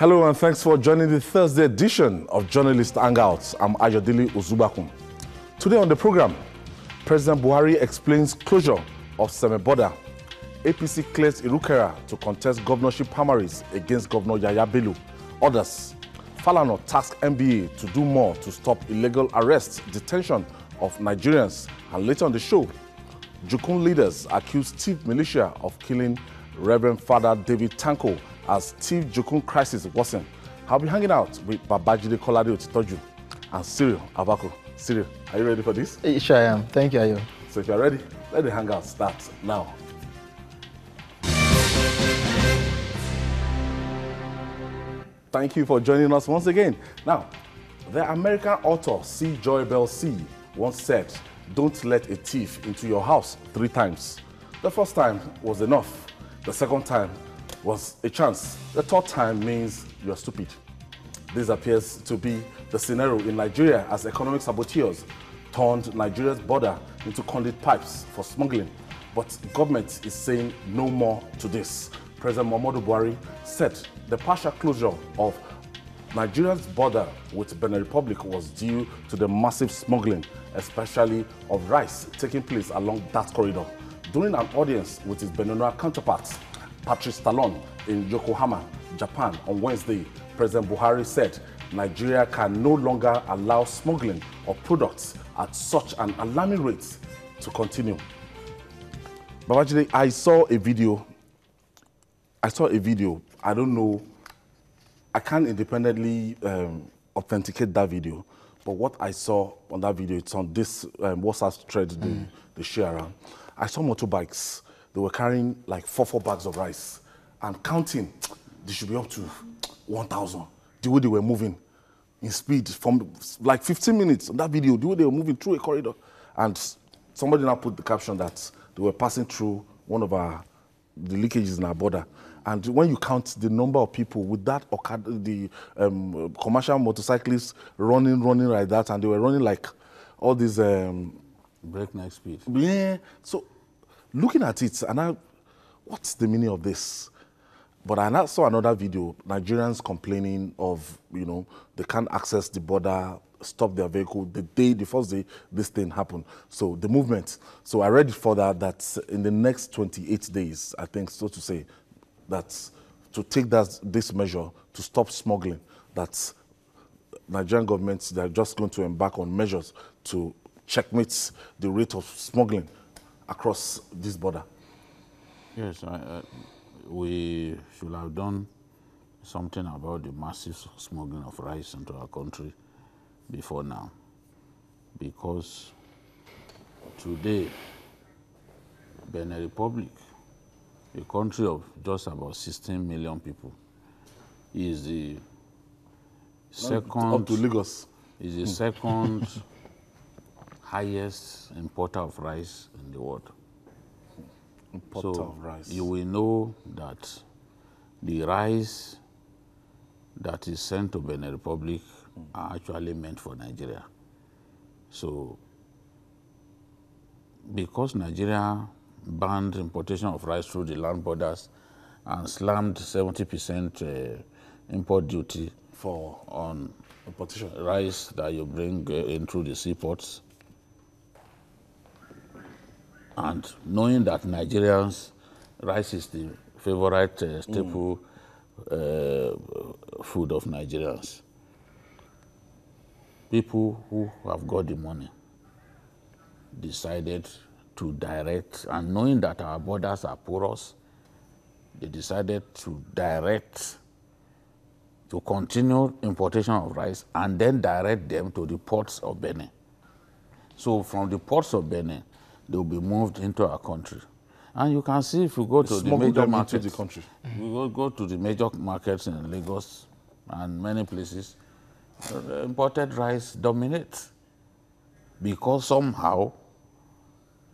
Hello and thanks for joining the Thursday edition of Journalist Hangouts. I'm Ayodele Ozubakun. Today on the program, President Buhari explains closure of Seme border. APC clears IRUKERA to contest governorship primaries against Governor Yaya Bello. Others, FALANA tasked NBA to do more to stop illegal arrest, detention of Nigerians. And later on the show, JUKUN leaders accuse Chief Militia of killing Reverend Father David TANKO as Chief JUKUN crisis worsens. I'll be hanging out with Babajide Kolade Otitoju and Cyril Abako. Cyril, are you ready for this? Sure I am. Thank you, Ayo. So if you're ready, let the hangout start now. Thank you for joining us once again. Now, the American author C. Joy Bell C. once said, "Don't let a thief into your house 3 times. The first time was enough. The second time was a chance. The third time means you're stupid." This appears to be the scenario in Nigeria as economic saboteurs turned Nigeria's border into conduit pipes for smuggling. But government is saying no more to this. President Muhammadu Buhari said the partial closure of Nigeria's border with Benin Republic was due to the massive smuggling, especially of rice, taking place along that corridor. During an audience with his Beninese counterpart, Patrice Talon, in Yokohama, Japan, on Wednesday, President Buhari said Nigeria can no longer allow smuggling of products at such an alarming rate to continue. Babajide, I saw a video. I don't know. I can't independently authenticate that video, but what I saw on that video, it's on this WhatsApp thread they share around. I saw motorbikes. They were carrying like 4 bags of rice and counting. They should be up to 1,000. The way they were moving in speed from like 15 minutes on that video, the way they were moving through a corridor. And somebody now put the caption that they were passing through one of the leakages in our border. And when you count the number of people with that, the commercial motorcyclists running like that, and they were running like all these breakneck speed. Yeah. So looking at it, and what's the meaning of this? But I saw another video, Nigerians complaining of, they can't access the border, stop their vehicle the first day this thing happened. So the movement. So I read further that in the next 28 days, I think, so to say, that to take this measure to stop smuggling, that Nigerian governments, they're just going to embark on measures to checkmate the rate of smuggling across this border. Yes, we should have done something about the massive smuggling of rice into our country before now, because today, Benin Republic, a country of just about 16 million people, is the second, up to Lagos, is the second highest importer of rice in the world. Of rice. You will know that the rice that is sent to Benin Republic are actually meant for Nigeria. So, because Nigeria banned importation of rice through the land borders and slammed 70% import duty on importation rice that you bring in through the seaports, and knowing that Nigerians, rice is the favorite staple food of Nigerians, people who have got the money decided to direct, and knowing that our borders are porous, they decided to direct, to continue importation of rice and then direct them to the ports of Benin. So from the ports of Benin, they will be moved into our country. And you can see if you go to the major markets, you go to the major markets in Lagos and many places, imported rice dominates, because somehow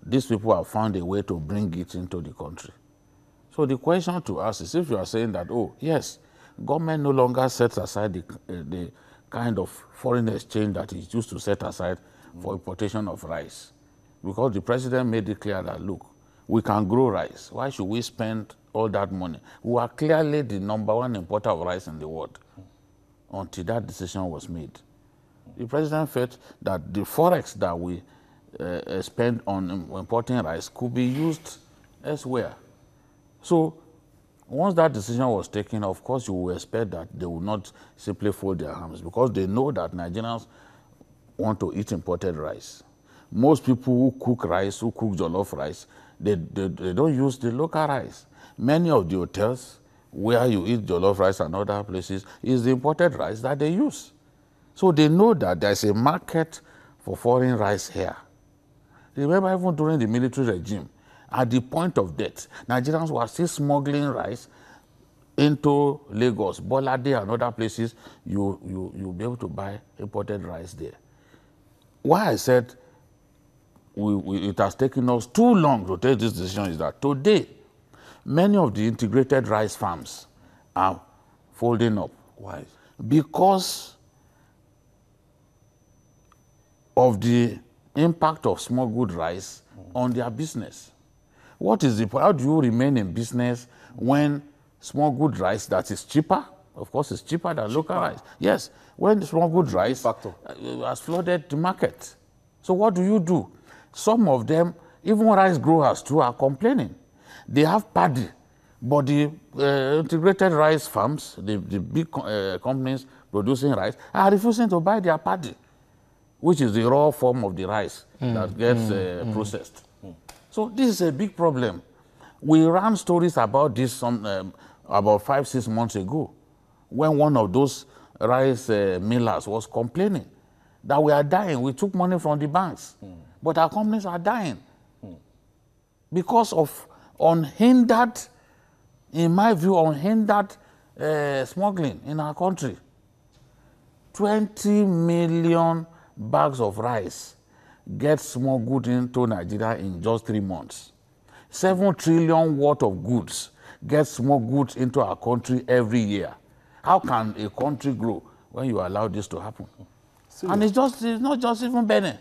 these people have found a way to bring it into the country. So the question to us is, if you are saying that, oh, yes, government no longer sets aside the kind of foreign exchange that it used to set aside for importation of rice, because the president made it clear that, look, we can grow rice. Why should we spend all that money? We are clearly the #1 importer of rice in the world until that decision was made. The president felt that the forex that we spend on importing rice could be used elsewhere. So once that decision was taken, of course, you will expect that they will not simply fold their arms because they know that Nigerians want to eat imported rice. Most people who cook rice, who cook jollof rice, they don't use the local rice. Many of the hotels where you eat jollof rice and other places is the imported rice that they use. So they know that there's a market for foreign rice here. Remember, even during the military regime, at the point of death, Nigerians were still smuggling rice into Lagos, Bolade and other places. You'll be able to buy imported rice there. Why I said it has taken us too long to take this decision is that today, many of the integrated rice farms are folding up. Why? Because of the impact of smuggled rice on their business. What is the point? How do you remain in business when smuggled rice that is cheaper? Of course, it's cheaper than local rice. Yes, when smuggled rice has flooded the market. So what do? Some of them, even rice growers too, are complaining. They have paddy, but the integrated rice farms, the big companies producing rice, are refusing to buy their paddy, which is the raw form of the rice that gets processed. So this is a big problem. We ran stories about this about 5-6 months ago, when one of those rice millers was complaining that we are dying. We took money from the banks, but our companies are dying because of unhindered, in my view, unhindered smuggling in our country. 20 million bags of rice get smuggled into Nigeria in just 3 months. 7 trillion worth of goods get smuggled into our country every year. How can a country grow when you allow this to happen? And it's not just even Benin.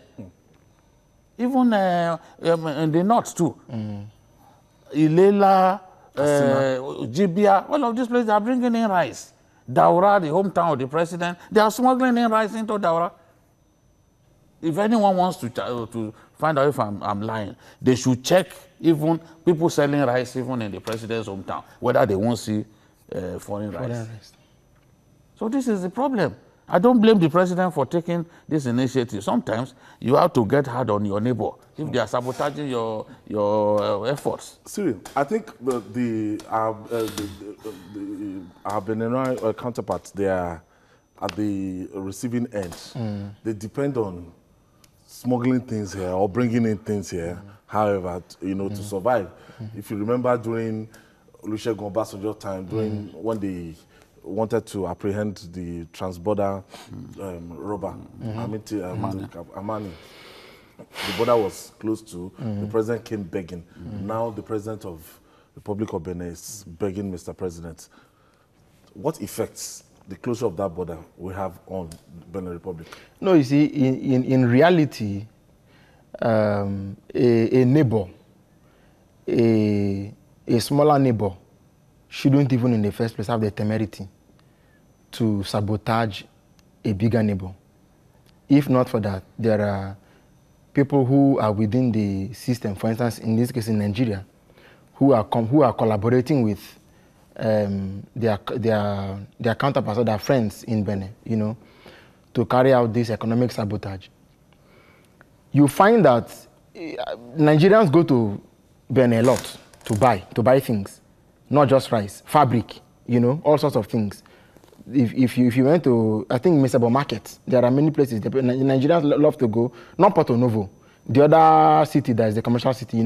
Even in the north too. Ilela, Jibia, all of these places are bringing in rice. Daura, the hometown of the president, they are smuggling in rice into Daura. If anyone wants to find out if I'm lying, they should check even people selling rice even in the president's hometown, whether they won't see foreign rice. So this is the problem. I don't blame the president for taking this initiative. Sometimes you have to get hard on your neighbor if they are sabotaging your efforts. Cyril, I think our Benin counterparts, they are at the receiving end. They depend on smuggling things here or bringing in things here, however, to survive. If you remember during Olusegun Obasanjo's time, when they wanted to apprehend the transborder robber, Amani. The border was closed to, the president came begging. Now the president of the Republic of Benin is begging Mr. President. What effects the closure of that border will have on Benin Republic? No, you see, in reality, a neighbor, a smaller neighbor, shouldn't even in the first place have the temerity to sabotage a bigger neighbor. If not for that, there are people who are within the system, for instance, in this case in Nigeria, who are collaborating with their counterparts or their friends in Benin, to carry out this economic sabotage. You find that Nigerians go to Benin a lot to buy things, not just rice, fabric, all sorts of things. If you went to, I think, Mesabo Market, there are many places. Nigerians love to go, not Porto Novo, the other city that is the commercial city,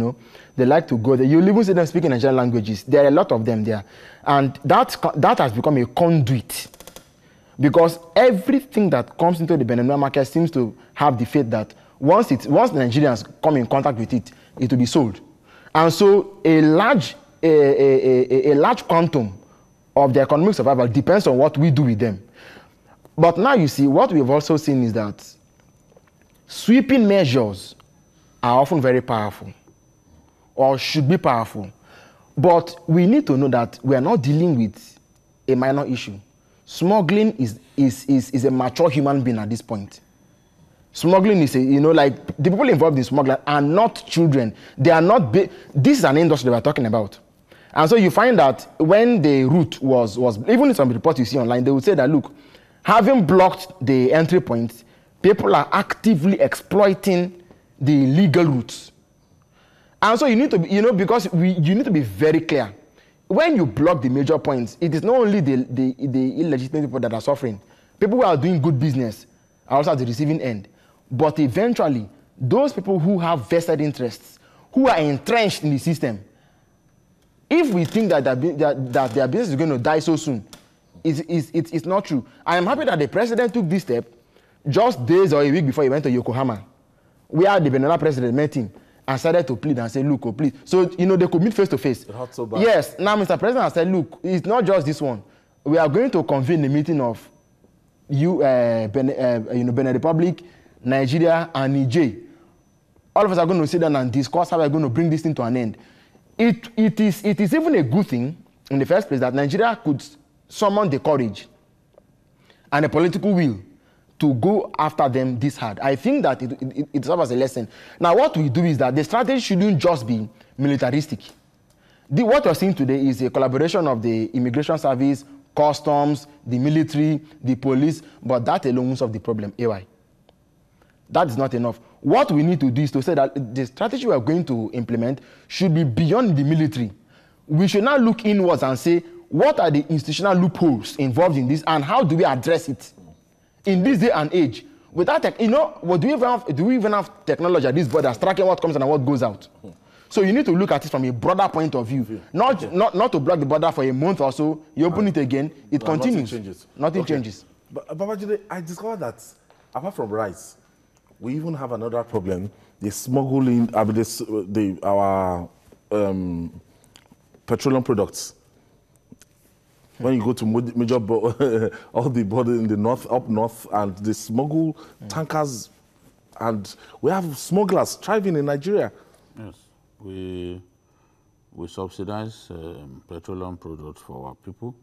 they like to go there. You'll even see them speaking Nigerian languages. There are a lot of them there. And that has become a conduit. Because everything that comes into the Benin market seems to have the faith that once Nigerians come in contact with it, it will be sold. And so a large quantum of the economic survival depends on what we do with them. But now you see, what we've also seen is that sweeping measures are often very powerful. or should be powerful. But we need to know that we are not dealing with a minor issue. Smuggling is a mature human being at this point. Smuggling is, like the people involved in smuggling are not children. They are not, this is an industry that we're talking about. And so you find that when the route was even in some reports you see online, they would say that, look, having blocked the entry points, people are actively exploiting the legal routes. And so you need to be, because you need to be very clear. When you block the major points, it is not only the illegitimate people that are suffering. People who are doing good business are also at the receiving end. But eventually, those people who have vested interests, who are entrenched in the system, if we think that their business is going to die so soon, it's not true. I am happy that the president took this step just days or a week before he went to Yokohama, where the Benin president met him and started to plead and say, look, oh, please. So, they could meet face to face. It hurt so bad. Yes. Now, Mr. President has said, look, it's not just this one. We are going to convene a meeting of Benin Republic, Nigeria, and Niger. All of us are going to sit down and discuss how we're going to bring this thing to an end. It is even a good thing, in the first place, that Nigeria could summon the courage and the political will to go after them this hard. I think that it serves as a lesson. Now, what we do is that the strategy shouldn't just be militaristic. What you're seeing today is a collaboration of the immigration service, customs, the military, the police, but that alone won't solve the problem. AY. That is not enough. What we need to do is to say that the strategy we are going to implement should be beyond the military. We should now look inwards and say, what are the institutional loopholes involved in this, and how do we address it? In this day and age, without do we even have technology at this border tracking what comes in and what goes out? So you need to look at it from a broader point of view, not to block the border for a month or so. You open it again, it continues. Nothing changes. But Babajide, I discovered that apart from rice, we even have another problem: the smuggling our petroleum products. When you go to major all the border in the up north, and they smuggle tankers, and we have smugglers thriving in Nigeria. Yes, we subsidize petroleum products for our people,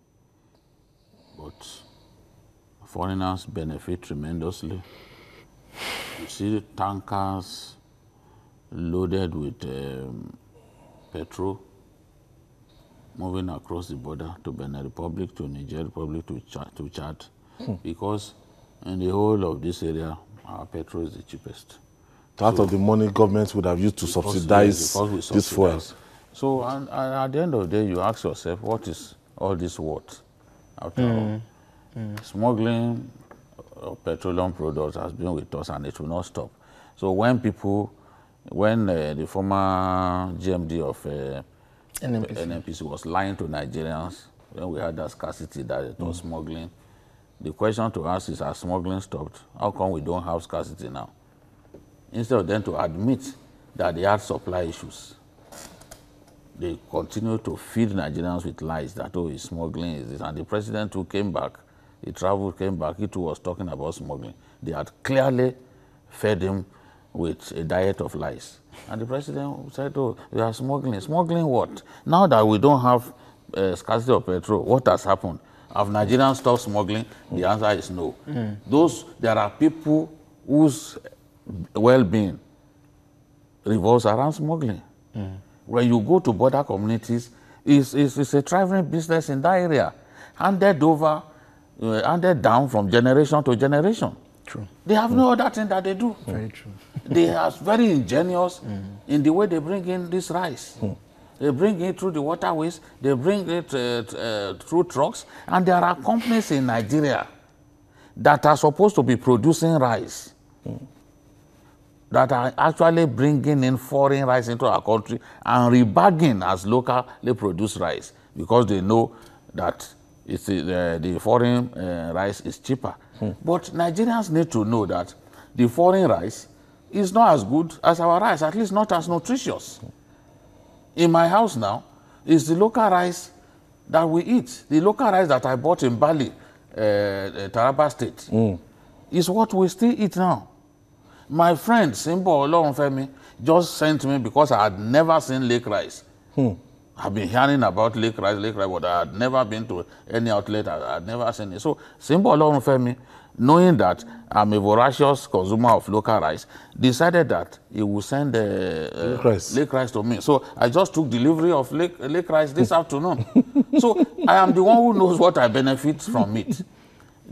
but foreigners benefit tremendously. You see tankers loaded with petrol moving across the border to Benin Republic, to Niger Republic, to Chad, because in the whole of this area, our petrol is the cheapest. Part of the money governments would have used to subsidize this fuel. So, and at the end of the day, you ask yourself, what is all this worth? After all, smuggling of petroleum products has been with us, and it will not stop. So when the former GMD of NNPC was lying to Nigerians, when we had that scarcity that it was smuggling, the question to ask is, has smuggling stopped? How come we don't have scarcity now? Instead of them to admit that they had supply issues, they continue to feed Nigerians with lies that, oh, it's smuggling, is this. And the president who came back, he traveled, came back, he too was talking about smuggling. They had clearly fed him with a diet of lies. And the president said, oh, we are smuggling. Smuggling what? Now that we don't have scarcity of petrol, what has happened? Have Nigerians stopped smuggling? The answer is no. There are people whose well-being revolves around smuggling. When you go to border communities, it's a thriving business in that area, handed down from generation to generation. True. They have no other thing that they do. Very true. They are very ingenious in the way they bring in this rice. They bring it through the waterways, they bring it through trucks, and there are companies in Nigeria that are supposed to be producing rice that are actually bringing in foreign rice into our country and rebagging as locally produced rice, because they know that it's the foreign rice is cheaper. But Nigerians need to know that the foreign rice is not as good as our rice, at least not as nutritious. In my house now, it's the local rice that we eat. The local rice that I bought in Bali, Taraba State, is what we still eat now. My friend, Simbo Olorunfemi, just sent me because I had never seen Lake Rice. I've been hearing about Lake Rice, but I had never been to any outlet. I had never seen it. So, Simple Olorunfemi, knowing that I'm a voracious consumer of local rice, decided that he would send Lake Rice to me. So, I just took delivery of Lake Rice this afternoon. So, I am the one who knows what I benefit from it.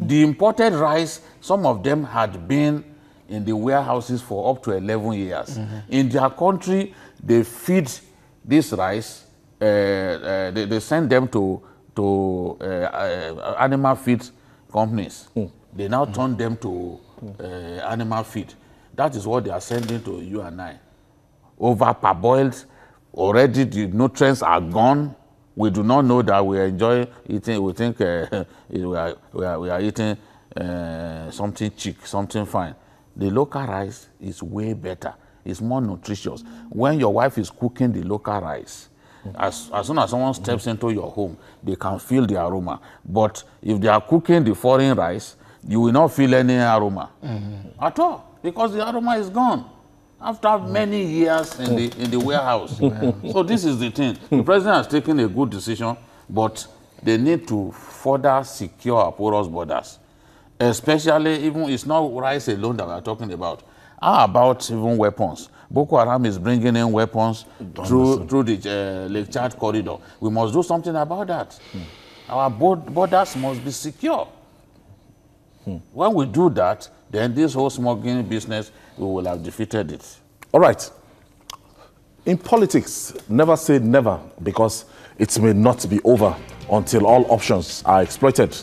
The imported rice, some of them had been in the warehouses for up to 11 years. In their country, they feed this rice, they send them to animal feed companies. They now turn them to animal feed. That is what they are sending to you and I. Over parboiled, already the nutrients are gone. We do not know that we enjoy eating. We think we are eating something cheap, something fine. The local rice is way better. It's more nutritious. When your wife is cooking the local rice, as soon as someone steps into your home, they can feel the aroma. But if they are cooking the foreign rice, you will not feel any aroma at all, because the aroma is gone after many years in the warehouse. So this is the thing. The president has taken a good decision, but they need to further secure our porous borders. Especially, even it's not rice alone that we are talking about. How about even weapons? Boko Haram is bringing in weapons through the Lake Chad corridor. We must do something about that. Our borders must be secure. When we do that, then this whole smuggling business, we will have defeated it. All right. In politics, never say never, because it may not be over until all options are exploited.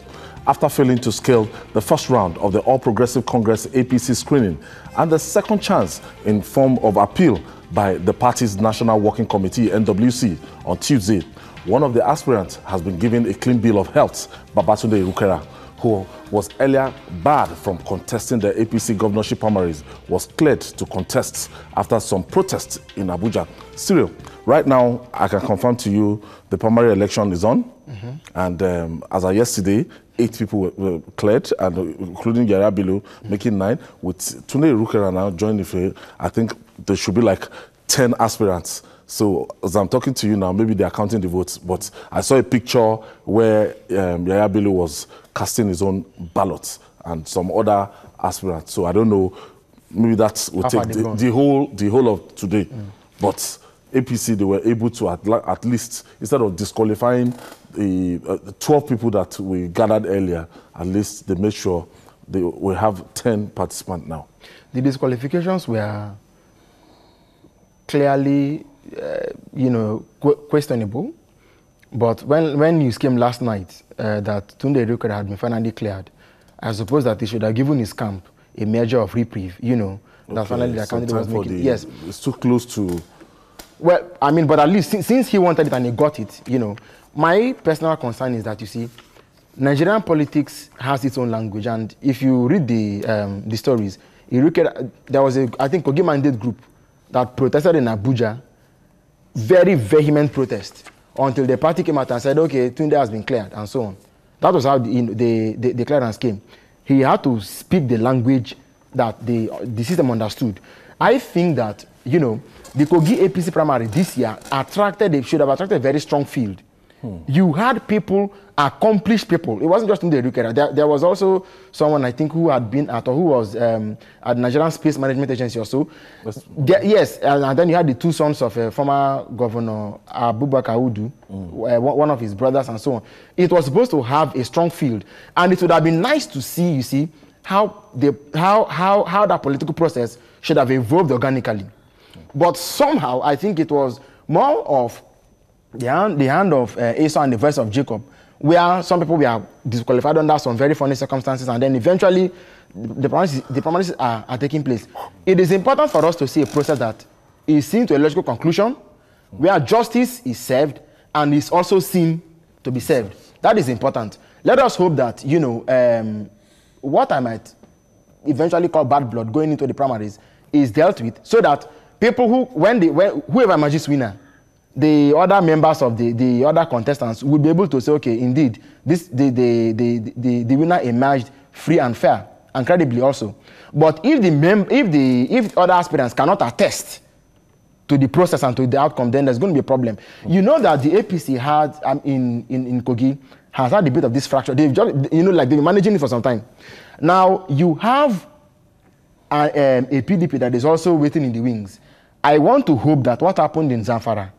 After failing to scale the first round of the All Progressive Congress APC screening and the second chance in form of appeal by the party's National Working Committee, NWC, on Tuesday, one of the aspirants has been given a clean bill of health, Babatunde IRUKERA, who was earlier barred from contesting the APC governorship primaries, was cleared to contest after some protests in Abuja. Cyril, right now, I can confirm to you the primary election is on. And as of yesterday, 8 people were cleared, and including Yaya Bello, making 9. With Tunde IRUKERA now joining the field, I think there should be like 10 aspirants. So as I'm talking to you now, maybe they're counting the votes, but I saw a picture where Yaya Bello was casting his own ballots and some other aspirants. So I don't know, maybe that will take the whole of today. But APC, they were able to at least, instead of disqualifying the 12 people that we gathered earlier, at least they made sure they will have 10 participants now. The disqualifications were clearly, questionable. But when news came last night that Tunde IRUKERA had been finally cleared, I suppose that he should have given his camp a measure of reprieve, that finally the candidate was making. Yes. It's too close to... Well, I mean, but at least since he wanted it and he got it, my personal concern is that, you see, Nigerian politics has its own language. And if you read the stories, IRUKERA, there was I think, KOGI mandate group that protested in Abuja, very vehement protest, until the party came out and said, okay, Tunde has been cleared, and so on. That was how the clearance came. He had to speak the language that the system understood. I think that, the KOGI APC primary this year should have attracted a very strong field. You had people, accomplished people. It wasn't just in the IRUKERA. There was also someone, I think, who had been at, or who was at the Nigerian Space Management Agency or so. Yes, and then you had the 2 sons of former Governor Abubakar Udu, one of his brothers, and so on. It was supposed to have a strong field, and it would have been nice to see, you see, how that political process should have evolved organically. But somehow, I think it was more of the hand of Esau and the voice of Jacob, where some people were disqualified under some very funny circumstances, and then eventually the primaries are taking place. It is important for us to see a process that is seen to a logical conclusion, where justice is served and is also seen to be served. That is important. Let us hope that, what I might eventually call bad blood going into the primaries is dealt with, so that people whoever emerges winner, the other members of the other contestants would be able to say, okay, indeed, the winner emerged free and fair, and credibly also. But if other aspirants cannot attest to the process and to the outcome, then there's going to be a problem. You know that the APC had in KOGI has had a bit of this fracture. They've just, you know, like they've been managing it for some time. Now you have a PDP that is also waiting in the wings. I want to hope that what happened in Zamfara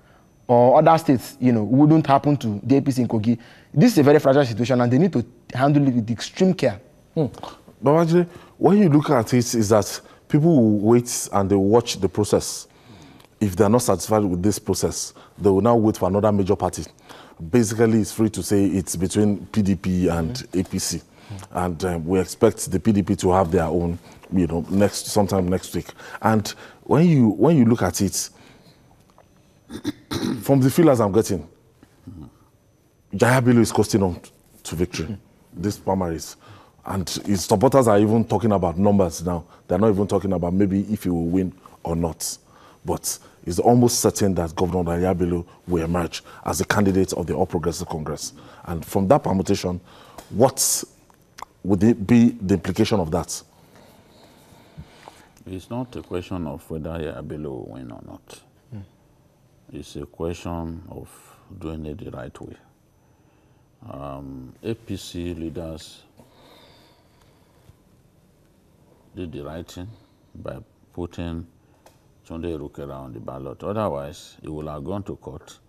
or other states, you know, wouldn't happen to the APC in KOGI. This is a very fragile situation, and they need to handle it with extreme care. But actually, when you look at it, is that people will wait and they watch the process. If they're not satisfied with this process, they will now wait for another major party. Basically, it's free to say it's between PDP and APC. And we expect the PDP to have their own, you know, sometime next week. And when you look at it, from the feelers I'm getting, Bello is costing on to victory, these primaries. And his supporters are even talking about numbers now. They're not even talking about maybe if he will win or not. But it's almost certain that Governor Bello will emerge as the candidate of the All Progressive Congress. And from that permutation, what would it be the implication of that? It's not a question of whether Bello will win or not. It's a question of doing it the right way. APC leaders did the right thing by putting IRUKERA on the ballot. Otherwise, it will have gone to court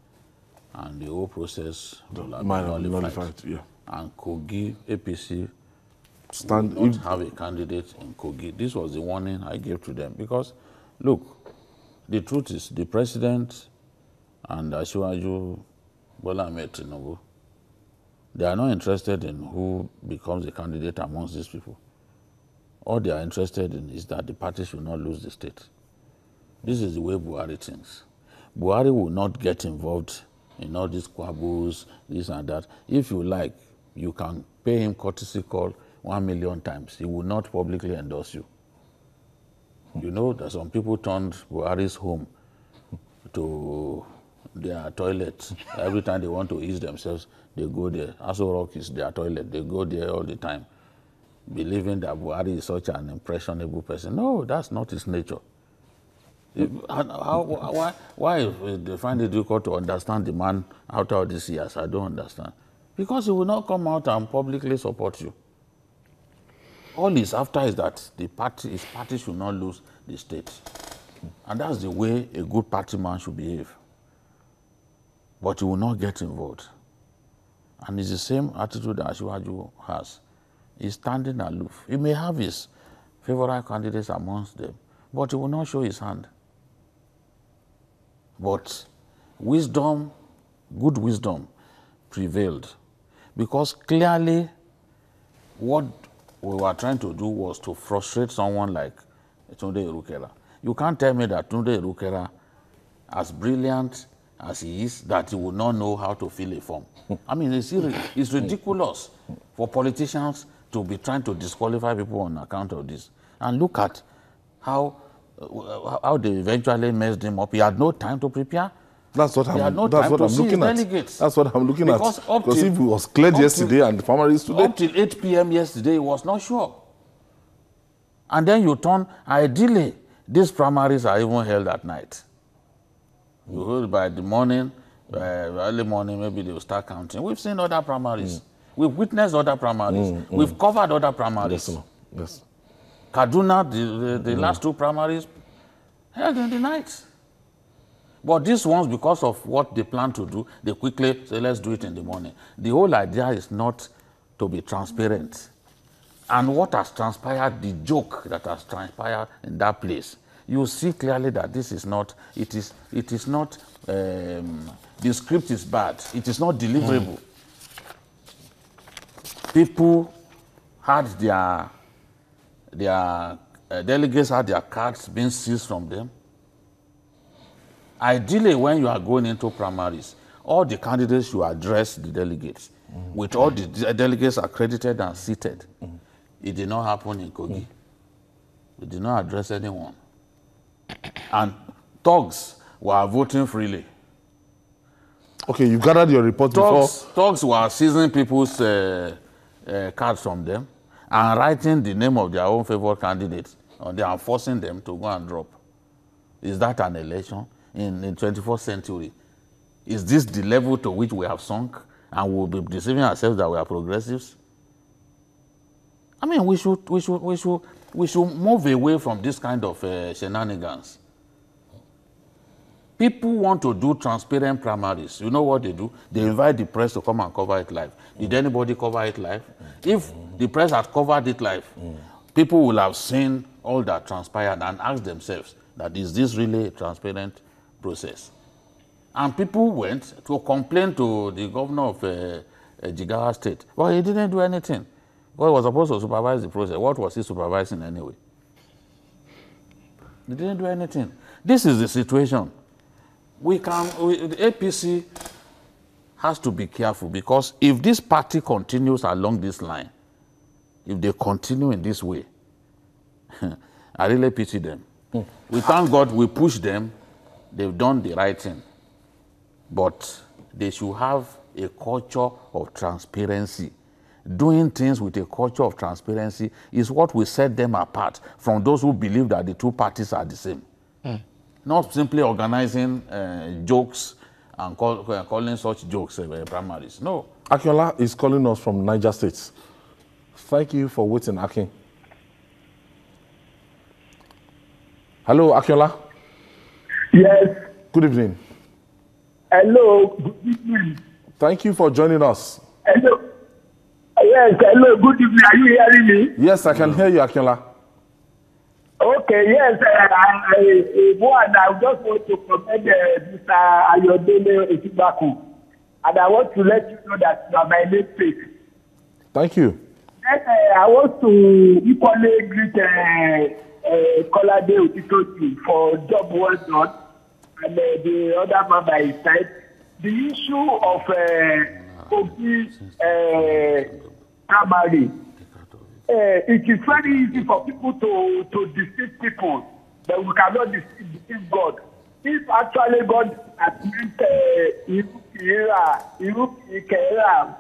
and the whole process will have been nullified. Yeah. And KOGI, APC, would not have a candidate in KOGI. This was the warning I gave to them. Because, look, the truth is the president and Asiwaju Bola Ahmed Tinubu, they are not interested in who becomes the candidate amongst these people. All they are interested in is that the party should not lose the state. This is the way Buhari thinks. Buhari will not get involved in all these squabbles, this and that. If you like, you can pay him courtesy call 1 million times. He will not publicly endorse you. You know that some people turned Buhari's home to their toilet. Every time they want to ease themselves, they go there. Aso Rock is their toilet. They go there all the time, believing that Buhari is such an impressionable person. No, that's not his nature. Why they find it difficult to understand the man after all these years? I don't understand. Because he will not come out and publicly support you. All he's after is that his party should not lose the state. And that's the way a good party man should behave. But he will not get involved. And it's the same attitude that Asiwaju has. He's standing aloof. He may have his favorite candidates amongst them, but he will not show his hand. But wisdom, good wisdom, prevailed. Because clearly what we were trying to do was to frustrate someone like IRUKERA. You can't tell me that IRUKERA, as brilliant as he is, that he would not know how to fill a form. I mean, it's ridiculous for politicians to be trying to disqualify people on account of this. And look at how they eventually messed him up. He had no time to prepare. That's what I'm looking at. That's what I'm looking at. Because if it was cleared yesterday and the primaries today. Up till 8 p.m. yesterday, he was not sure. And then you turn, ideally, these primaries are even held at night. You hold by the morning, early morning, maybe they will start counting. We've seen other primaries. We've witnessed other primaries. We've covered other primaries. Yes, yes. Kaduna, the last two primaries, held in the night. But these ones, because of what they plan to do, they quickly say, let's do it in the morning. The whole idea is not to be transparent. And what has transpired, the joke that has transpired in that place, you see clearly that this is not, it is not, the script is bad. It is not deliverable. People had their delegates had their cards being seized from them. Ideally, when you are going into primaries, all the candidates should address the delegates, with all the delegates accredited and seated. It did not happen in KOGI. It did not address anyone. And thugs were voting freely. Okay, you gathered your report before. Thugs were seizing people's cards from them and writing the name of their own favorite candidates, and they are forcing them to go and drop. Is that an election? in the 21st century? Is this the level to which we have sunk and we'll be deceiving ourselves that we are progressives? I mean, we should move away from this kind of shenanigans. People want to do transparent primaries. You know what they do? They invite the press to come and cover it live. Did anybody cover it live? If the press had covered it live, people will have seen all that transpired and asked themselves that is this really a transparent process? And people went to complain to the governor of Jigawa State. Well, he didn't do anything. Well, he was supposed to supervise the process. What was he supervising anyway? He didn't do anything. This is the situation. The APC has to be careful, because if this party continues along this line, if they continue in this way, I really pity them. We thank God we push them. They've done the right thing. But they should have a culture of transparency. Doing things with a culture of transparency is what will set them apart from those who believe that the two parties are the same. Not simply organizing jokes and calling such jokes primaries. No. Akinola is calling us from Niger State. Thank you for waiting, Akin. Hello, Akinola. Yes. Good evening. Hello. Good evening. Thank you for joining us. Hello. Yes. Hello. Good evening. Are you hearing me? Yes, I can hear you, Akinola. Okay. Yes. I just want to commend Mr. Ayodele Etibaku, and I want to let you know that you are my namesake. Thank you. Then I want to equally greet Kolade Otitoji for job well done, and the other man by his side. The issue of KOGI primary, it is very easy for people to deceive people, but we cannot deceive God. If actually God has meant IRUKERA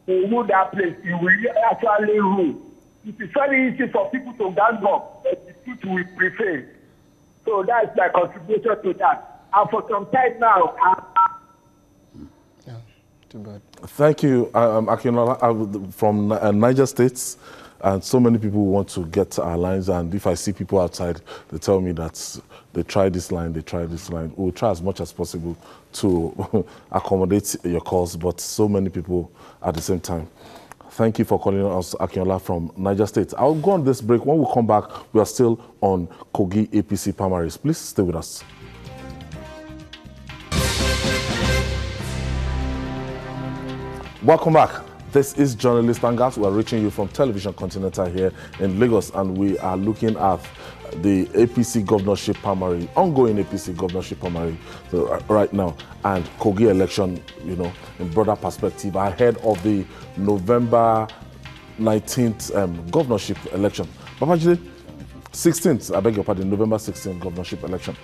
to rule that place, he will actually rule. It is very easy for people to gang up, but the truth will prevail. So that's my contribution to that. And for some time now, Too bad. Thank you, Akinola, from Niger State. And so many people want to get our lines. And if I see people outside, they tell me that they try this line, they try this line. We'll try as much as possible to accommodate your calls, but so many people at the same time. Thank you for calling us, Akinola, from Niger State. I'll go on this break. When we come back, we are still on KOGI APC primaries. Please stay with us. Welcome back. This is Journalist Hangouts. We are reaching you from Television Continental here in Lagos, and we are looking at the APC governorship primary, ongoing APC governorship primary right now, and KOGI election, you know, in broader perspective, ahead of the November 19th governorship election. Babajide, 16th, I beg your pardon, November 16th governorship election.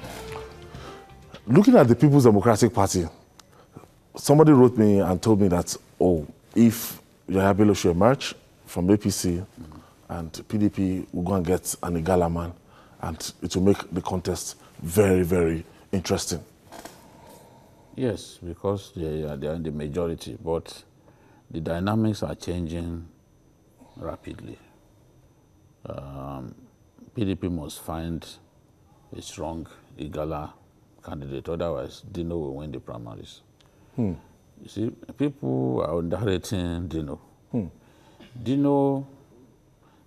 Looking at the People's Democratic Party, somebody wrote me and told me that, oh, if BELLO should emerge from APC and PDP will go and get an Igala man, and it will make the contest very, very interesting. Yes, because they are in the majority, but the dynamics are changing rapidly. PDP must find a strong Igala candidate, otherwise Dino will win the primaries. You see, people are underrating Dino. Dino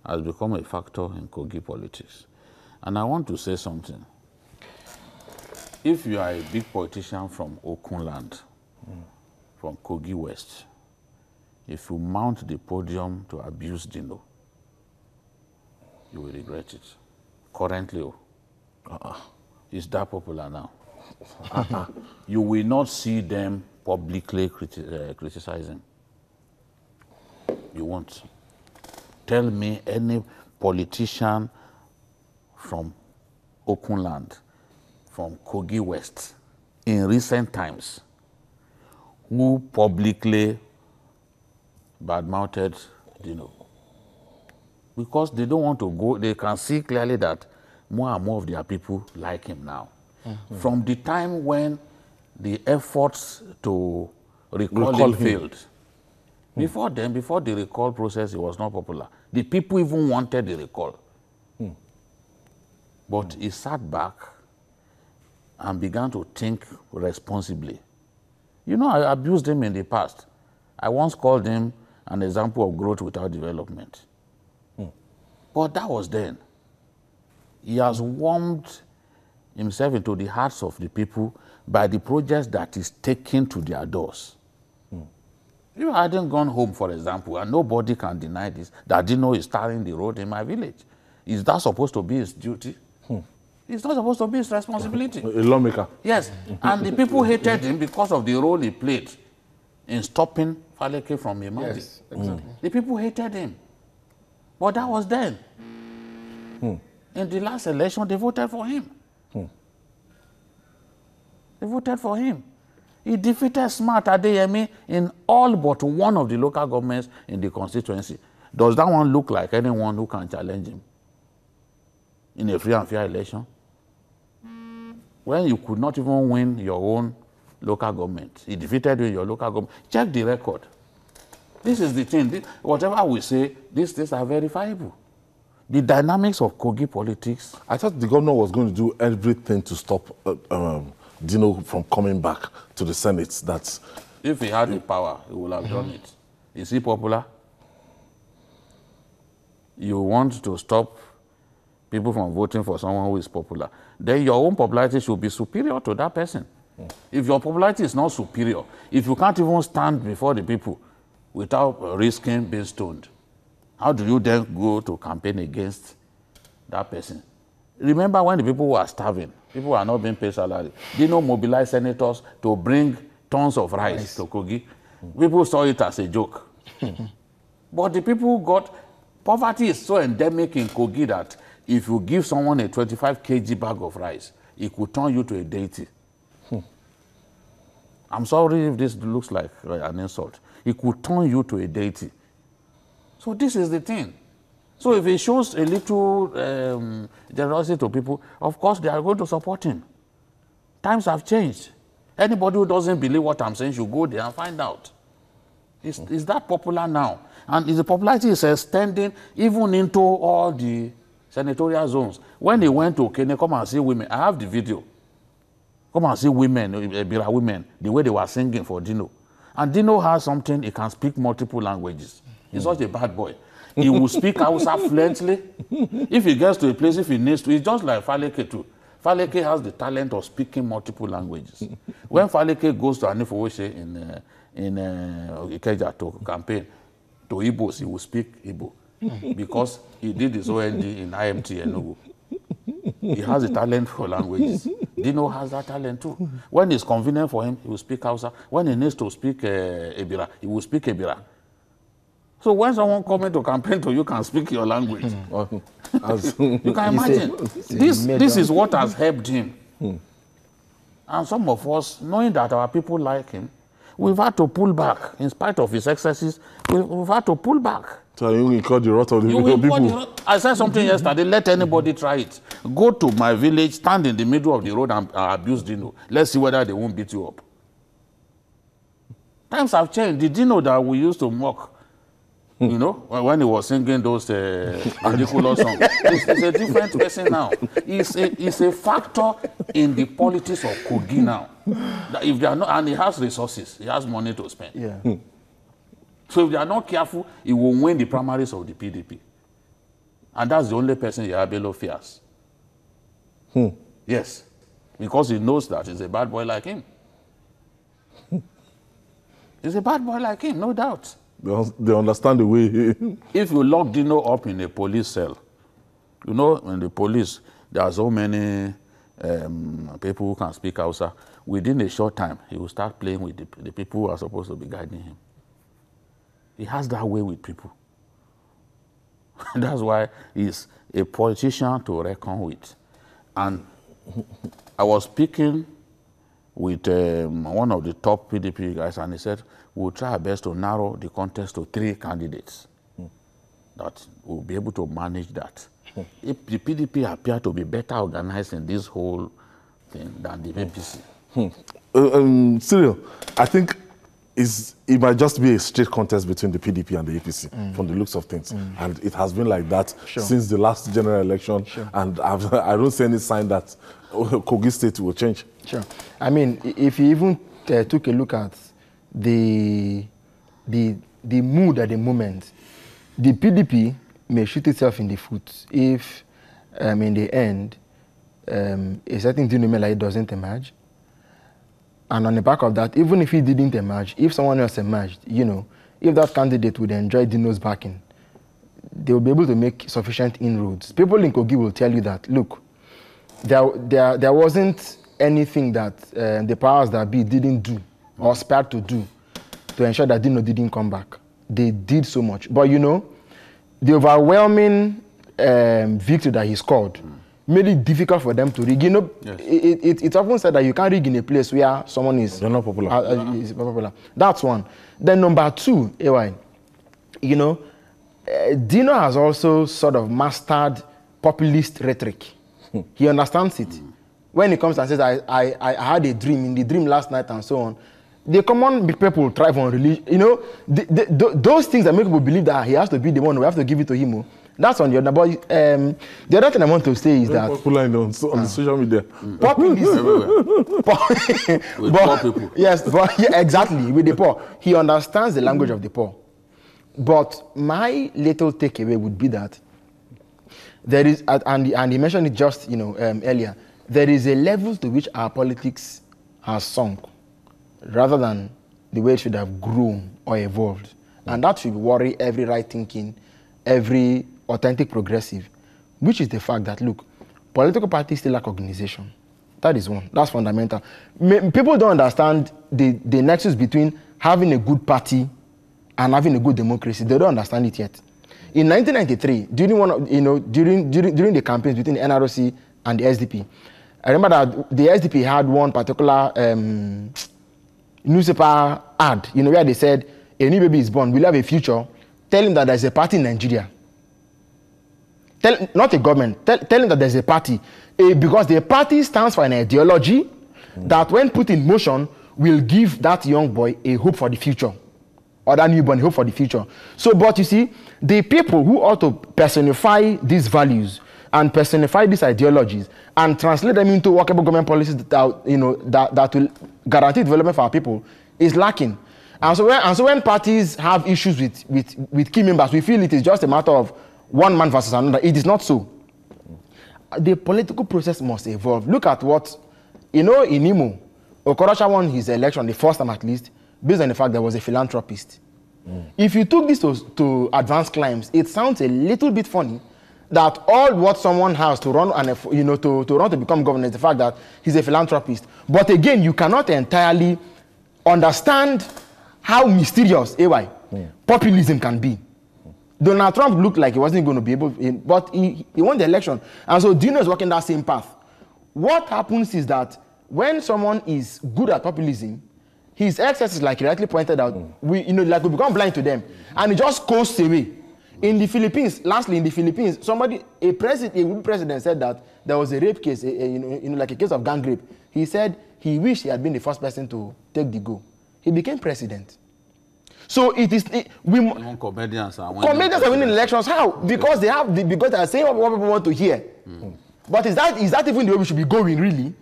has become a factor in KOGI politics. And I want to say something. If you are a big politician from Okun land, from KOGI West, if you mount the podium to abuse Dino, you will regret it. Currently, it's that popular now. You will not see them publicly criticizing. You won't. Tell me any politician from Okun land, from KOGI West, in recent times, who publicly badmouthed Dino. Because they don't want to go, they can see clearly that more and more of their people like him now. from the time when the efforts to recall him failed. Before then, before the recall process, it was not popular. The people even wanted the recall. But he sat back and began to think responsibly. You know, I abused him in the past. I once called him an example of growth without development. But that was then. He has warmed himself into the hearts of the people by the projects that is taken to their doors. If I hadn't gone home, for example, and nobody can deny this, that Dino is tarring the road in my village. Is that supposed to be his duty? It's not supposed to be his responsibility. A lawmaker. Yes, and the people hated him because of the role he played in stopping Faleke from emerging. Yes, exactly. The people hated him. But that was then. In the last election, they voted for him. They voted for him. He defeated Smart Adeyemi in all but one of the local governments in the constituency. Does that one look like anyone who can challenge him in a free and fair election? When you could not even win your own local government, he defeated you in your local government. Check the record. This is the thing. Whatever we say, these things are verifiable. The dynamics of KOGI politics. I thought the governor was going to do everything to stop Dino from coming back to the Senate. That's if he had the power, he would have done it. Is he popular? You want to stop people from voting for someone who is popular, then your own popularity should be superior to that person. If your popularity is not superior, if you can't even stand before the people without risking being stoned, how do you then go to campaign against that person? Remember when the people were starving, people were not being paid salary. Dino mobilized senators to bring tons of rice to KOGI. People saw it as a joke. But the people got, poverty is so endemic in KOGI that if you give someone a 25 kg bag of rice, it could turn you to a deity. I'm sorry if this looks like an insult. It could turn you to a deity. So this is the thing. So if he shows a little generosity to people, of course they are going to support him. Times have changed. Anybody who doesn't believe what I'm saying should go there and find out. Is that popular now? And the popularity is extending even into all the senatorial zones. When he went to Kenya, come and see women. I have the video. Come and see women, Ebira women, the way they were singing for Dino. And Dino has something, he can speak multiple languages. He's such a bad boy. He will speak Hausa fluently. If he gets to a place, if he needs to, it's just like Faleke too. Faleke has the talent of speaking multiple languages. When Faleke goes to Anifowoshe in Ikeja to campaign, to Igbos, he will speak Igbo. Because he did his OND in IMT Enugu. He has a talent for languages. Dino has that talent too. When it's convenient for him, he will speak Hausa. When he needs to speak Ebira, he will speak Ebira. So when someone comes to campaign to you, can speak your language. You can imagine. This is what has helped him. And some of us, knowing that our people like him, we've had to pull back. In spite of his excesses, we've had to pull back. So you incur the wrath of the people. I said something yesterday, let anybody try it. Go to my village, stand in the middle of the road and abuse Dino. Let's see whether they won't beat you up. Times have changed. The Dino that we used to mock, you know, when he was singing those ridiculous songs, he's a different person now. He's a factor in the politics of KOGI now. That if they are not, and he has resources, he has money to spend. Yeah. So if they are not careful, he will win the primaries of the PDP. And that's the only person BELLO fears. Yes. Because he knows that he's a bad boy like him. He's a bad boy like him, no doubt. They understand the way. If you lock Dino up in a police cell, you know, in the police, there are so many people who can speak Hausa. Within a short time, he will start playing with the people who are supposed to be guiding him. He has that way with people. That's why he's a politician to reckon with. And I was speaking with one of the top PDP guys, and he said, we'll try our best to narrow the contest to 3 candidates. That we'll be able to manage that. If the PDP appear to be better organized in this whole thing than the APC. Cyril, I think it might just be a straight contest between the PDP and the APC from the looks of things. And it has been like that since the last general election. And I don't see any sign that KOGI state will change. Sure. I mean, if you even took a look at the mood at the moment, the PDP may shoot itself in the foot if, in the end, a certain denouement doesn't emerge. And on the back of that, even if he didn't emerge, if someone else emerged, you know, if that candidate would enjoy Dino's backing, they will be able to make sufficient inroads. People in KOGI will tell you that, look, there wasn't anything that the powers that be didn't do or spared to do to ensure that Dino didn't come back. They did so much. But, you know, the overwhelming victory that he scored made it difficult for them to rig. You know, it's often said that you can't rig in a place where someone is not popular. Is popular. That's one. Then number two, AY, you know, Dino has also sort of mastered populist rhetoric. He understands it. When he comes and says, I had a dream, in the dream last night and so on, the common people thrive on religion. You know, those things that make people believe that he has to be the one, we have to give it to him. That's on the other. But the other thing I want to say is that popular on the social media. Populism with poor people. Yes, but exactly, with the poor. He understands the language of the poor. But my little takeaway would be that there is, and he mentioned it just earlier, there is a level to which our politics has sunk rather than the way it should have grown or evolved. And that should worry every right-thinking, every authentic progressive, which is the fact that, look, political parties still lack organization. That is one. That's fundamental. People don't understand the nexus between having a good party and having a good democracy. They don't understand it yet. In 1993, during the campaigns between the NRC and the SDP, I remember that the SDP had one particular newspaper ad, where they said, a new baby is born, will have a future. Tell him that there's a party in Nigeria. Not a government. Tell him that there's a party. Because the party stands for an ideology that when put in motion will give that young boy a hope for the future. Or that newborn hope for the future. So, but you see, the people who ought to personify these values and personify these ideologies and translate them into workable government policies that will guarantee development for our people is lacking. And so when parties have issues with key members, we feel it is just a matter of one man versus another. It is not so. The political process must evolve. Look at what, in Imo, Okorocha won his election, the first time at least, based on the fact that he was a philanthropist. If you took this to advanced climes, it sounds a little bit funny that all what someone has to run and to run to become governor is the fact that he's a philanthropist. But again, you cannot entirely understand how mysterious populism can be. Donald Trump looked like he wasn't going to be able, but he won the election. And so Dino is walking that same path. What happens is that when someone is good at populism, his excesses, like he rightly pointed out, we become blind to them. And it just coasts away. In the Philippines, lastly, a president said that there was a rape case, like a case of gang rape. He said he wished he had been the first person to take the go. He became president. So comedians are winning elections. How? Because they are saying what people want to hear. But is that even the way we should be going, really?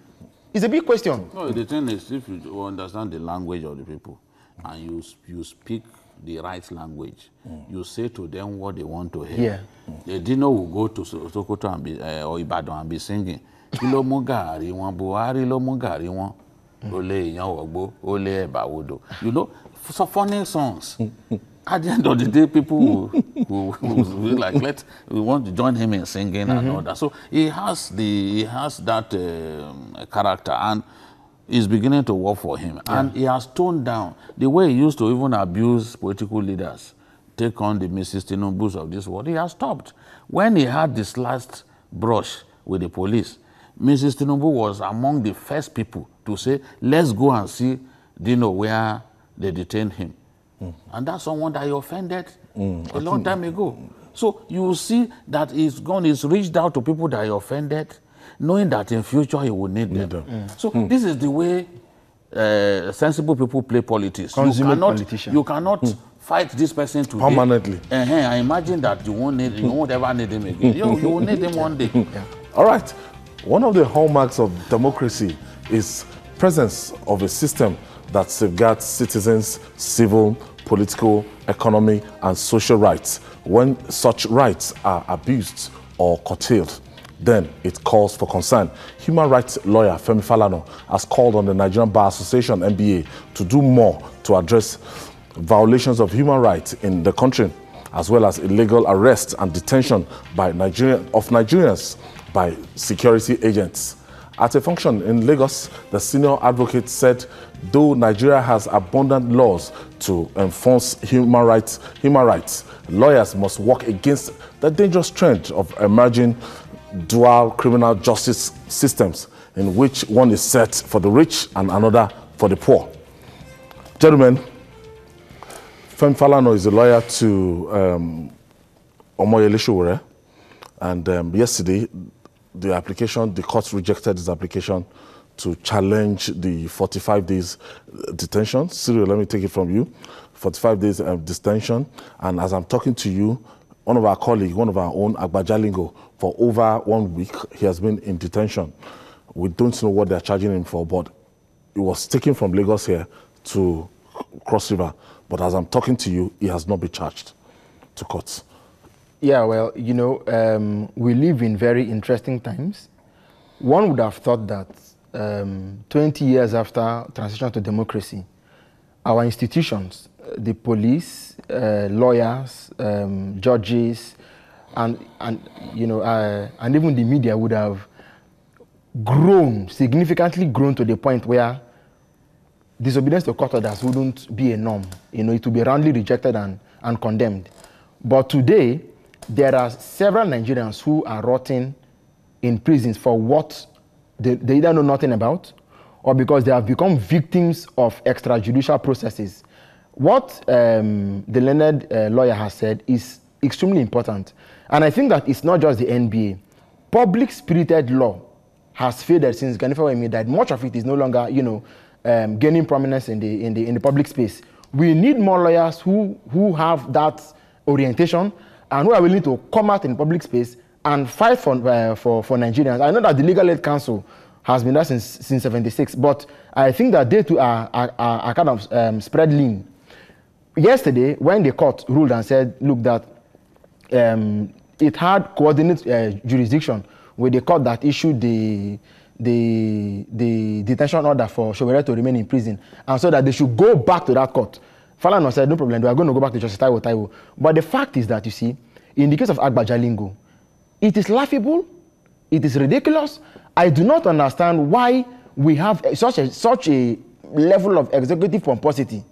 It's a big question. No, the thing is, if you understand the language of the people and you speak the right language, you say to them what they want to hear. The Dino will go to Sokoto and or Ibadan and be singing, Kilo Mugari wan Buhari lo Mugari wan Ole Yan Wogbo Ole Ebawodo. So funny songs. At the end of the day, people will be like, we want to join him in singing and all that. So he has that character, and it's beginning to work for him. And he has toned down the way he used to even abuse political leaders, take on the Mrs. Tinubus of this world. He has stopped. When he had this last brush with the police, Mrs. Tinubu was among the first people to say, let's go and see Dino where they detained him. And that's someone that he offended a long time ago. So you see that he's reached out to people that he offended. knowing that in future he will need them. So this is the way sensible people play politics. You cannot fight this person today. Permanently. I imagine that you won't ever need him again. You will need him one day. All right. One of the hallmarks of democracy is presence of a system that safeguards citizens' civil, political, economic, and social rights. When such rights are abused or curtailed, then it calls for concern. Human rights lawyer Femi Falana has called on the Nigerian Bar Association, NBA, to do more to address violations of human rights in the country, as well as illegal arrest and detention by Nigerians by security agents. At a function in Lagos, the senior advocate said, though Nigeria has abundant laws to enforce human rights, lawyers must work against the dangerous trend of emerging dual criminal justice systems in which one is set for the rich and another for the poor. Gentlemen, Femi Falana is a lawyer to Omoyele Sowore, and yesterday the court rejected his application to challenge the 45 days detention. Cyril, let me take it from you. 45 days detention, and as I'm talking to you, one of our colleagues, one of our own, Agbajalingo, for over 1 week, he has been in detention. We don't know what they're charging him for, but he was taken from Lagos here to Cross River. But as I'm talking to you, he has not been charged to court. Yeah, well, you know, we live in very interesting times. One would have thought that 20 years after transition to democracy, our institutions, the police, lawyers, judges, and you know, and even the media would have significantly grown to the point where disobedience to court orders wouldn't be a norm. You know, it would be roundly rejected and condemned. But today, there are several Nigerians who are rotting in prisons for what they either know nothing about, or because they have become victims of extrajudicial processes. What the learned lawyer has said is extremely important. And I think that it's not just the NBA. Public-spirited law has faded since Ganifa Wemi died. Much of it is no longer, you know, gaining prominence in the public space. We need more lawyers who have that orientation and who are willing to come out in public space and fight for Nigerians. I know that the Legal Aid Council has been there since 76, but I think that they too are kind of spread lean. Yesterday, when the court ruled and said, look, that it had coordinate jurisdiction with the court that issued the detention order for Sowore to remain in prison, and so that they should go back to that court. Falana said, no problem, we are going to go back to Justice Taiwo. But the fact is that, you see, in the case of Agbajalingo, it is laughable, it is ridiculous. I do not understand why we have such a level of executive pomposity,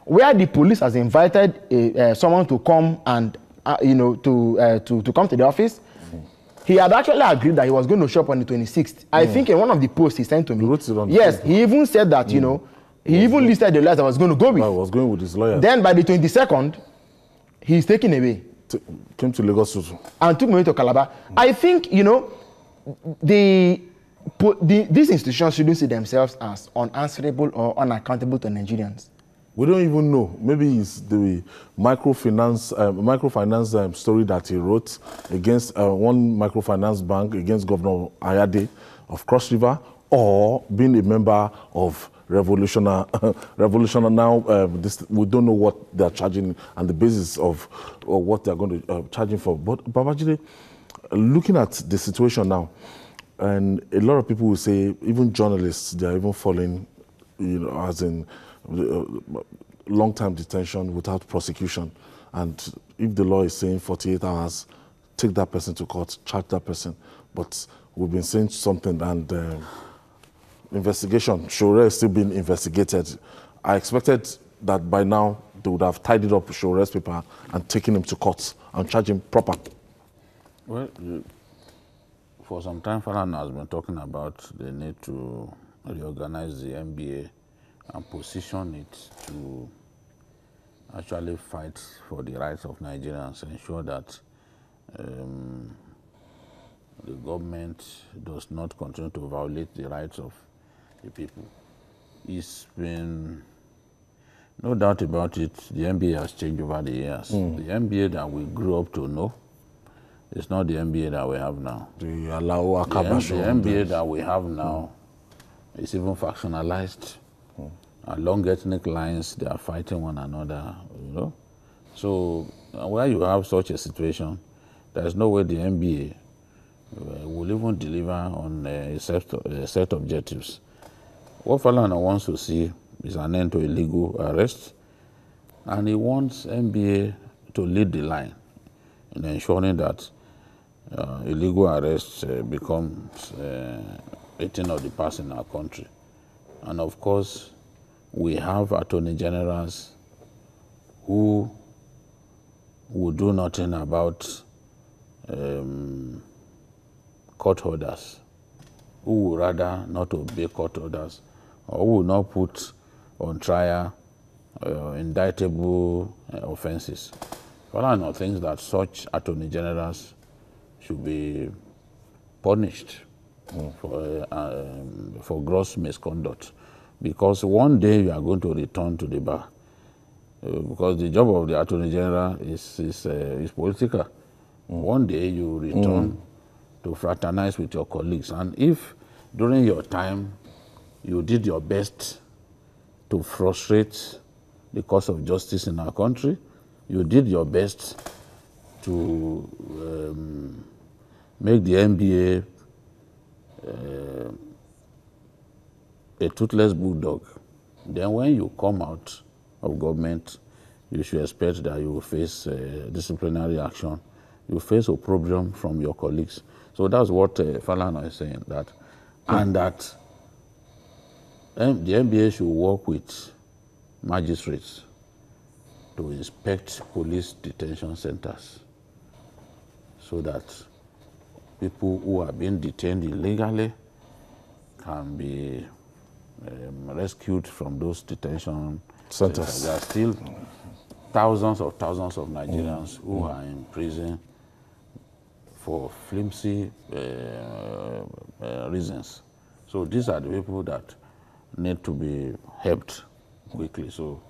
where the police has invited someone to come and, you know, to come to the office. He had actually agreed that he was going to show up on the 26th. I think in one of the posts he sent to me, yes, he even said that, you know, he even listed the lawyers I was going to go with. I was going with his lawyer. Then by the 22nd, he's taken away. Came to Lagos and took me to Calabar. I think, you know, these institutions shouldn't see themselves as unanswerable or unaccountable to Nigerians. We don't even know. Maybe it's the microfinance story that he wrote against one microfinance bank, against Governor Ayade of Cross River, or being a member of Revolutionary now. We don't know what they're charging and the basis of what they're going to charge him for. But Babajide, looking at the situation now, and a lot of people will say, even journalists, they are even falling, you know, as in long-term detention without prosecution. And if the law is saying 48 hours, take that person to court, charge that person. But we've been saying something, and investigation, Sowore is still being investigated. I expected that by now they would have tidied up Showore's paper and taken him to court and charged him proper. Well, for some time, Falana has been talking about the need to reorganize the NBA and position it to actually fight for the rights of Nigerians, ensure that the government does not continue to violate the rights of the people. It's been no doubt about it, the NBA has changed over the years. The NBA that we grew up to know is not the NBA that we have now. The NBA that we have now is even factionalized. Along ethnic lines, they are fighting one another, you know. So where you have such a situation, there's no way the NBA will even deliver on a set objectives. What Falana wants to see is an end to illegal arrest, and he wants NBA to lead the line in ensuring that illegal arrests becomes a thing of the past in our country. And of course, we have attorney generals who will do nothing about court orders, who would rather not obey court orders, or who will not put on trial indictable offenses. Falana thinks that such attorney generals should be punished for gross misconduct, because one day you are going to return to the bar, because the job of the attorney general is political. One day you return to fraternize with your colleagues, and if during your time you did your best to frustrate the cause of justice in our country, you did your best to make the NBA a toothless bulldog, then when you come out of government, you should expect that you will face disciplinary action. You face opprobrium from your colleagues. So that's what Falana is saying, that, and that the NBA should work with magistrates to inspect police detention centers so that people who are being detained illegally can be rescued from those detention centers. There are still thousands of Nigerians who are in prison for flimsy reasons. So these are the people that need to be helped quickly. So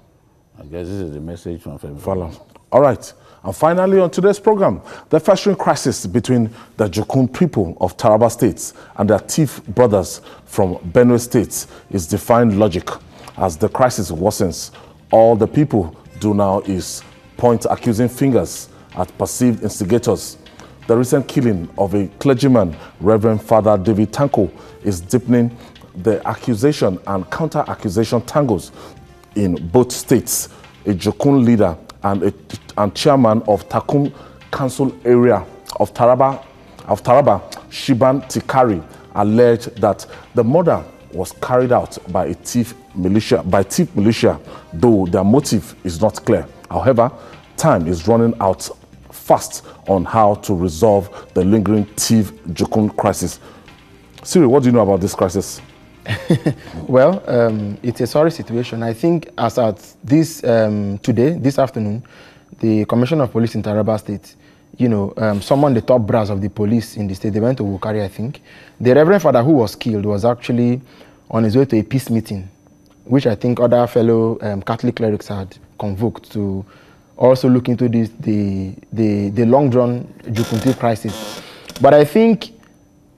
I guess this is the message from Falana. All right. And finally, on today's program, the festering crisis between the JUKUN people of Taraba State and their thief brothers from Benue State is defying logic. As the crisis worsens, all the people do now is point accusing fingers at perceived instigators. The recent killing of a clergyman, Reverend Father David TANKO, is deepening the accusation and counter-accusation tangles in both states. A JUKUN leader and chairman of Takum Council area of Taraba, Shiban Tikari, alleged that the murder was carried out by a thief militia, though their motive is not clear. However, time is running out fast on how to resolve the lingering thief JUKUN crisis. Siri, what do you know about this crisis? Well, it's a sorry situation. I think as at this this afternoon, the Commissioner of Police in Taraba State, someone the top brass of the police in the state, they went to Wukari, I think. The Reverend Father who was killed was actually on his way to a peace meeting, which I think other fellow Catholic clerics had convoked to also look into the long-drawn JUKUN crisis. But I think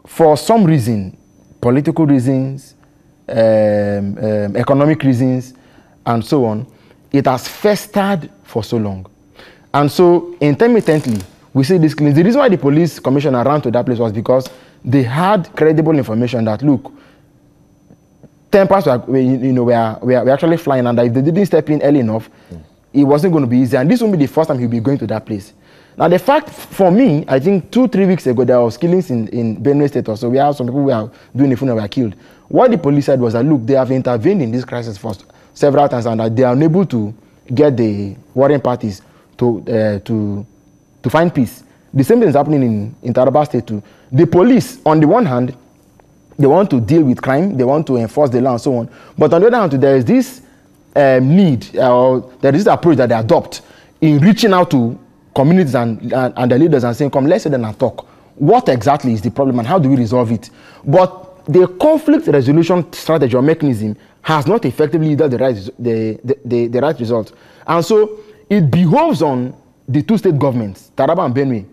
for some reason, political reasons, economic reasons, and so on, it has festered for so long. And so, intermittently, we see this clean. The reason why the police commissioner ran to that place was because they had credible information that, look, tempers were actually flying, and that if they didn't step in early enough, it wasn't going to be easy. And this won't be the first time he'll be going to that place. Now, the fact, for me, I think 2-3 weeks ago, there was killings in Benue State also. We have some people who are doing the funeral were killed. What the police said was that, look, they have intervened in this crisis for several times, and that they are unable to get the warring parties to find peace. The same thing is happening in Taraba State too. The police, on the one hand, they want to deal with crime, they want to enforce the law and so on. But on the other hand, there is this need, or there is this approach that they adopt in reaching out to communities and the leaders and saying, come, let's sit down and talk. what exactly is the problem and how do we resolve it. But the conflict resolution strategy or mechanism has not effectively yielded the right result. And so it behoves on the two state governments, Taraba and Benue,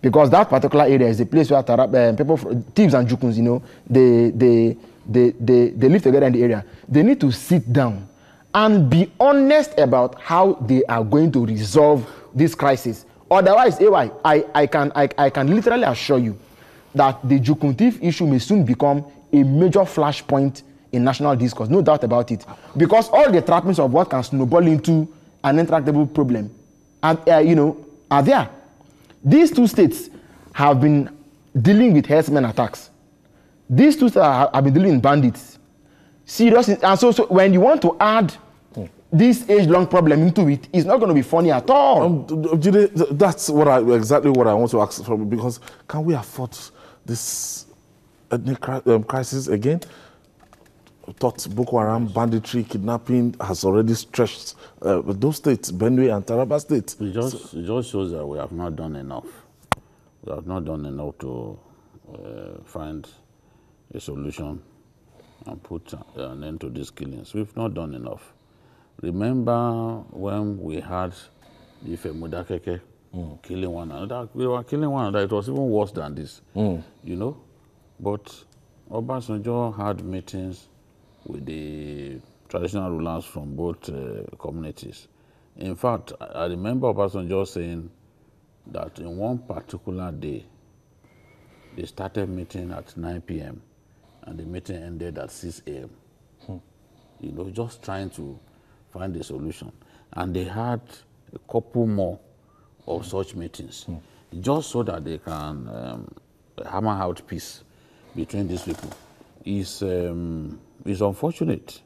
because that particular area is a place where people, thieves and jukuns, you know, they live together in the area. They need to sit down and be honest about how they are going to resolve this crisis. Otherwise, I can literally assure you that the jukun thief issue may soon become a major flashpoint in national discourse, no doubt about it. Because all the trappings of what can snowball into an intractable problem are there. These two states have been dealing with herdsmen attacks. These two states have been dealing with bandits. Serious, and so when you want to add this age-long problem into it, it's not going to be funny at all. That's exactly what I want to ask from, because can we afford this ethnic crisis again? I thought Boko Haram, banditry, kidnapping has already stretched those states, Benue and Taraba states. It just shows that we have not done enough. We have not done enough to find a solution and put an end to these killings. We've not done enough. Remember when we had Ife Mudakeke killing one another? We were killing one another. It was even worse than this, you know. But Obasanjo had meetings with the traditional rulers from both communities. In fact, I remember Obasanjo saying that in one particular day, they started meeting at 9 p.m. and the meeting ended at 6 a.m. You know, just trying to find a solution. And they had a couple more of such meetings, just so that they can hammer out peace between these people. It's unfortunate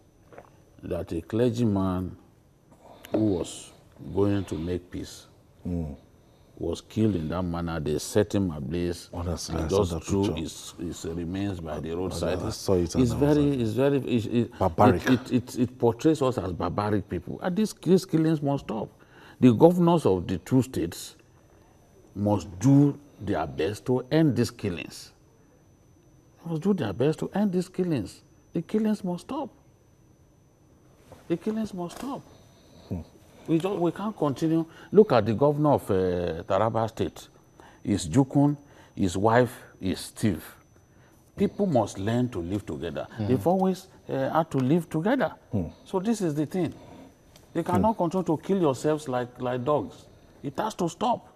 that a clergyman who was going to make peace was killed in that manner. They set him ablaze and just threw his remains by the roadside. It's very barbaric. It portrays us as barbaric people. And these killings must stop. The governors of the two states must do their best to end these killings. Must do their best to end these killings. The killings must stop. The killings must stop. We can't continue. Look at the governor of Taraba State. He's Jukun, his wife is Steve. People must learn to live together. They've always had to live together. So this is the thing. You cannot continue to kill yourselves like dogs. It has to stop.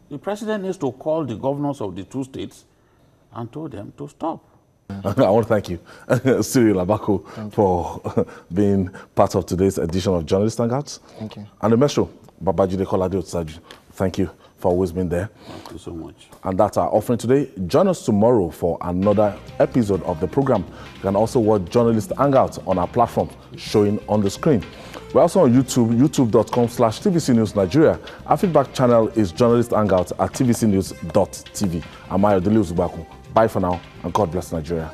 The president needs to call the governors of the two states and told them to stop. I want to thank you, Cyril Abako, for being part of today's edition of Journalist Hangouts. Thank you. And the Metro, Babajide Kolade Otsaju. Thank you for always being there. Thank you so much. And that's our offering today. Join us tomorrow for another episode of the program. You can also watch Journalist Hangouts on our platform showing on the screen. We're also on YouTube, youtube.com/TVC News Nigeria. Our feedback channel is Journalist Hangouts at tvcnews.tv. I'm Ayodele Uzubaku. Bye for now, and God bless Nigeria.